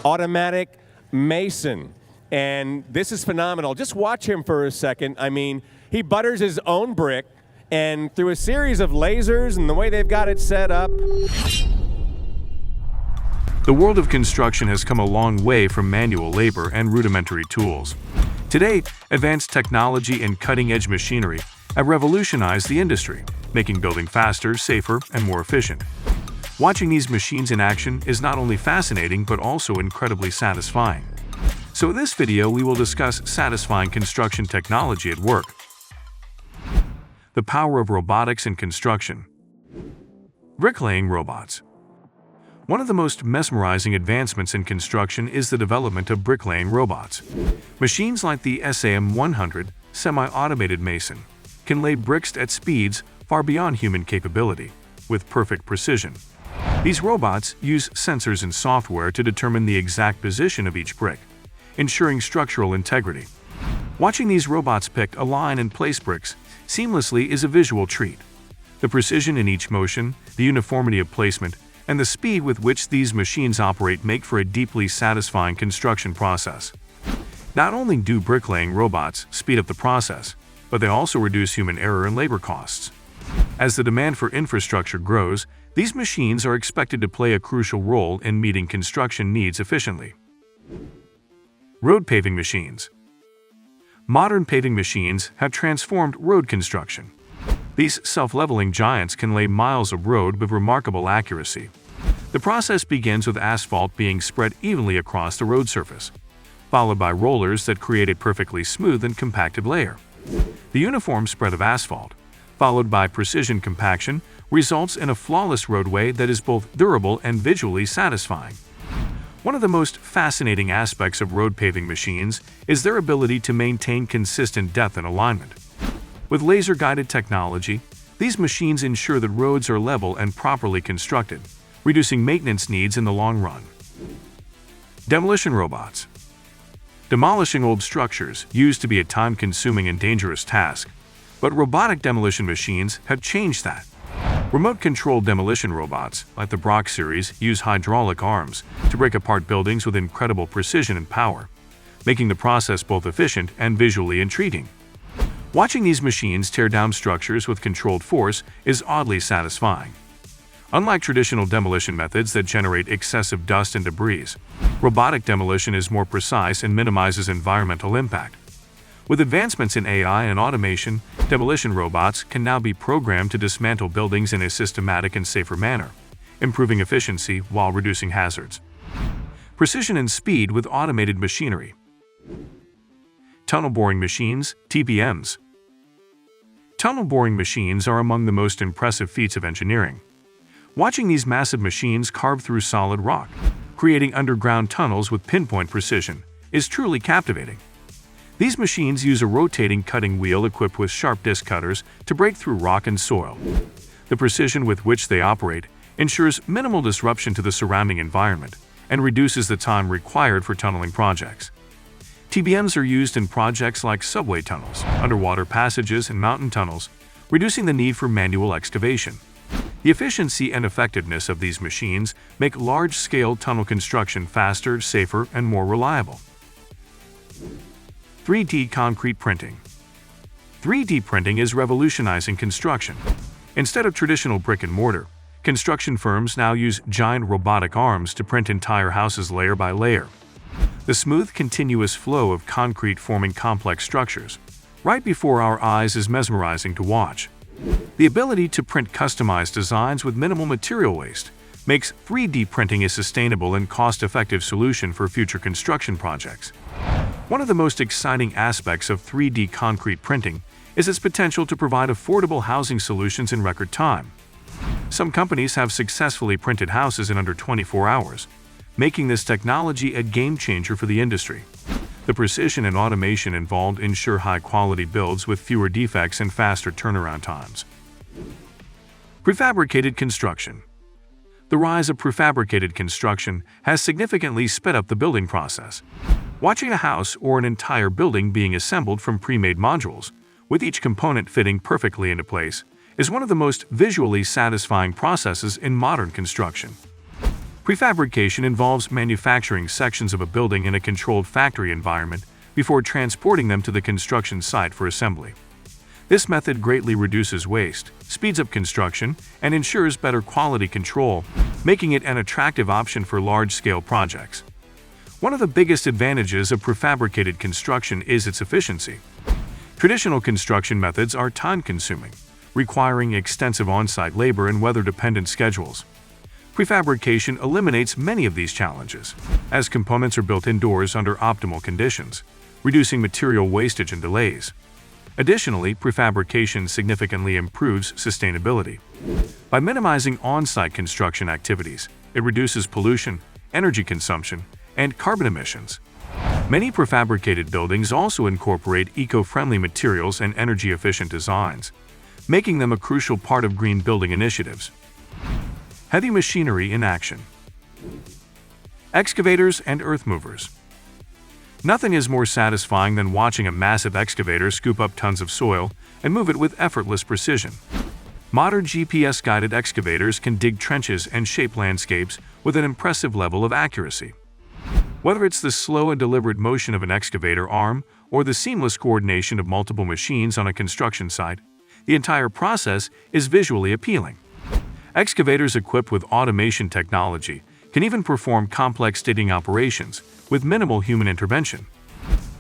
automatic mason. And this is phenomenal. Just watch him for a second. I mean, he butters his own brick, and through a series of lasers and the way they've got it set up. The world of construction has come a long way from manual labor and rudimentary tools. Today, advanced technology and cutting-edge machinery have revolutionized the industry, making building faster, safer, and more efficient. Watching these machines in action is not only fascinating but also incredibly satisfying. So in this video, we will discuss satisfying construction technology at work. The power of robotics in construction. Bricklaying robots. One of the most mesmerizing advancements in construction is the development of bricklaying robots. Machines like the SAM-100 semi-automated mason can lay bricks at speeds far beyond human capability, with perfect precision. These robots use sensors and software to determine the exact position of each brick, ensuring structural integrity. Watching these robots pick, align, and place bricks seamlessly is a visual treat. The precision in each motion, the uniformity of placement, and the speed with which these machines operate make for a deeply satisfying construction process. Not only do bricklaying robots speed up the process, but they also reduce human error and labor costs. As the demand for infrastructure grows, these machines are expected to play a crucial role in meeting construction needs efficiently. Road paving machines. Modern paving machines have transformed road construction. These self-leveling giants can lay miles of road with remarkable accuracy. The process begins with asphalt being spread evenly across the road surface, followed by rollers that create a perfectly smooth and compacted layer. The uniform spread of asphalt, followed by precision compaction, results in a flawless roadway that is both durable and visually satisfying. One of the most fascinating aspects of road paving machines is their ability to maintain consistent depth and alignment. With laser-guided technology, these machines ensure that roads are level and properly constructed, reducing maintenance needs in the long run. Demolition robots. Demolishing old structures used to be a time-consuming and dangerous task, but robotic demolition machines have changed that. Remote-controlled demolition robots, like the Brock series, use hydraulic arms to break apart buildings with incredible precision and power, making the process both efficient and visually intriguing. Watching these machines tear down structures with controlled force is oddly satisfying. Unlike traditional demolition methods that generate excessive dust and debris, robotic demolition is more precise and minimizes environmental impact. With advancements in AI and automation, demolition robots can now be programmed to dismantle buildings in a systematic and safer manner, improving efficiency while reducing hazards. Precision and speed with automated machinery. Tunnel boring machines, TBMs. Tunnel boring machines are among the most impressive feats of engineering. Watching these massive machines carve through solid rock, creating underground tunnels with pinpoint precision, is truly captivating. These machines use a rotating cutting wheel equipped with sharp disc cutters to break through rock and soil. The precision with which they operate ensures minimal disruption to the surrounding environment and reduces the time required for tunneling projects. TBMs are used in projects like subway tunnels, underwater passages, and mountain tunnels, reducing the need for manual excavation. The efficiency and effectiveness of these machines make large-scale tunnel construction faster, safer, and more reliable. 3D concrete printing. 3D printing is revolutionizing construction. Instead of traditional brick and mortar, construction firms now use giant robotic arms to print entire houses layer by layer. The smooth, continuous flow of concrete forming complex structures right before our eyes is mesmerizing to watch. The ability to print customized designs with minimal material waste makes 3D printing a sustainable and cost-effective solution for future construction projects. One of the most exciting aspects of 3D concrete printing is its potential to provide affordable housing solutions in record time. Some companies have successfully printed houses in under 24 hours, making this technology a game-changer for the industry. The precision and automation involved ensure high-quality builds with fewer defects and faster turnaround times. Prefabricated construction. The rise of prefabricated construction has significantly sped up the building process. Watching a house or an entire building being assembled from pre-made modules, with each component fitting perfectly into place, is one of the most visually satisfying processes in modern construction. Prefabrication involves manufacturing sections of a building in a controlled factory environment before transporting them to the construction site for assembly. This method greatly reduces waste, speeds up construction, and ensures better quality control, making it an attractive option for large-scale projects. One of the biggest advantages of prefabricated construction is its efficiency. Traditional construction methods are time-consuming, requiring extensive on-site labor and weather-dependent schedules. Prefabrication eliminates many of these challenges, as components are built indoors under optimal conditions, reducing material wastage and delays. Additionally, prefabrication significantly improves sustainability. By minimizing on-site construction activities, it reduces pollution, energy consumption, and carbon emissions. Many prefabricated buildings also incorporate eco-friendly materials and energy-efficient designs, making them a crucial part of green building initiatives. Heavy machinery in action. Excavators and earth movers. Nothing is more satisfying than watching a massive excavator scoop up tons of soil and move it with effortless precision. Modern GPS-guided excavators can dig trenches and shape landscapes with an impressive level of accuracy. Whether it's the slow and deliberate motion of an excavator arm or the seamless coordination of multiple machines on a construction site, the entire process is visually appealing. Excavators equipped with automation technology can even perform complex digging operations with minimal human intervention.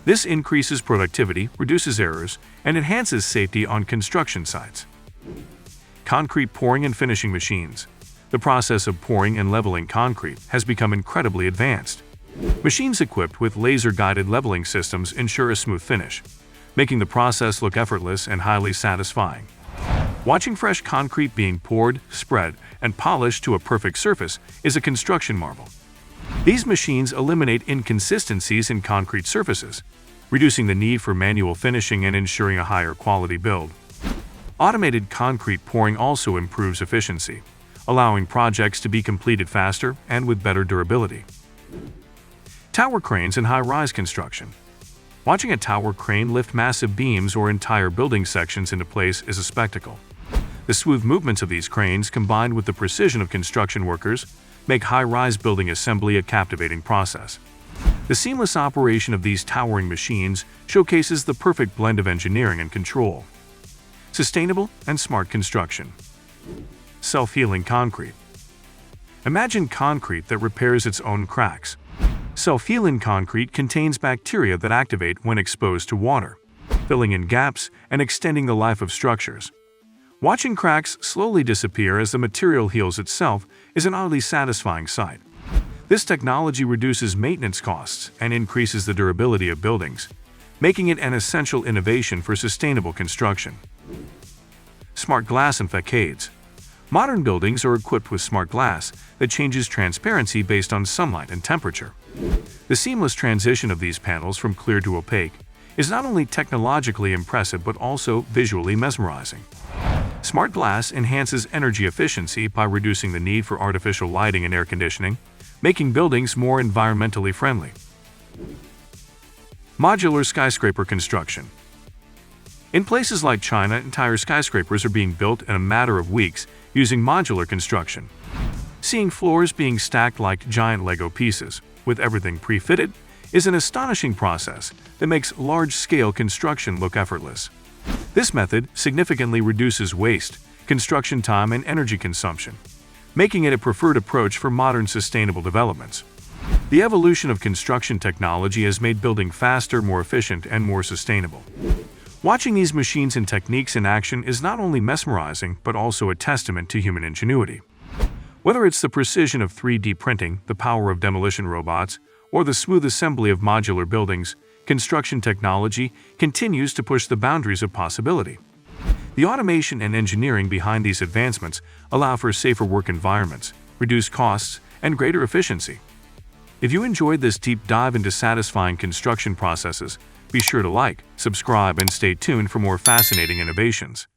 This increases productivity, reduces errors, and enhances safety on construction sites. Concrete pouring and finishing machines. The process of pouring and leveling concrete has become incredibly advanced. Machines equipped with laser-guided leveling systems ensure a smooth finish, making the process look effortless and highly satisfying. Watching fresh concrete being poured, spread, and polished to a perfect surface is a construction marvel. These machines eliminate inconsistencies in concrete surfaces, reducing the need for manual finishing and ensuring a higher quality build. Automated concrete pouring also improves efficiency, allowing projects to be completed faster and with better durability. Tower cranes and high-rise construction. Watching a tower crane lift massive beams or entire building sections into place is a spectacle. The smooth movements of these cranes, combined with the precision of construction workers, make high-rise building assembly a captivating process. The seamless operation of these towering machines showcases the perfect blend of engineering and control. Sustainable and smart construction. Self-healing concrete. Imagine concrete that repairs its own cracks. Self-healing concrete contains bacteria that activate when exposed to water, filling in gaps and extending the life of structures. Watching cracks slowly disappear as the material heals itself is an oddly satisfying sight. This technology reduces maintenance costs and increases the durability of buildings, making it an essential innovation for sustainable construction. Smart glass and facades. Modern buildings are equipped with smart glass that changes transparency based on sunlight and temperature. The seamless transition of these panels from clear to opaque is not only technologically impressive but also visually mesmerizing. Smart glass enhances energy efficiency by reducing the need for artificial lighting and air conditioning, making buildings more environmentally friendly. Modular skyscraper construction. In places like China, entire skyscrapers are being built in a matter of weeks using modular construction. Seeing floors being stacked like giant Lego pieces, with everything pre-fitted, is an astonishing process that makes large-scale construction look effortless. This method significantly reduces waste, construction time, and energy consumption, making it a preferred approach for modern sustainable developments. The evolution of construction technology has made building faster, more efficient, and more sustainable. Watching these machines and techniques in action is not only mesmerizing but also a testament to human ingenuity. Whether it's the precision of 3D printing, the power of demolition robots, or the smooth assembly of modular buildings, construction technology continues to push the boundaries of possibility. The automation and engineering behind these advancements allow for safer work environments, reduced costs, and greater efficiency. If you enjoyed this deep dive into satisfying construction processes, be sure to like, subscribe, and stay tuned for more fascinating innovations.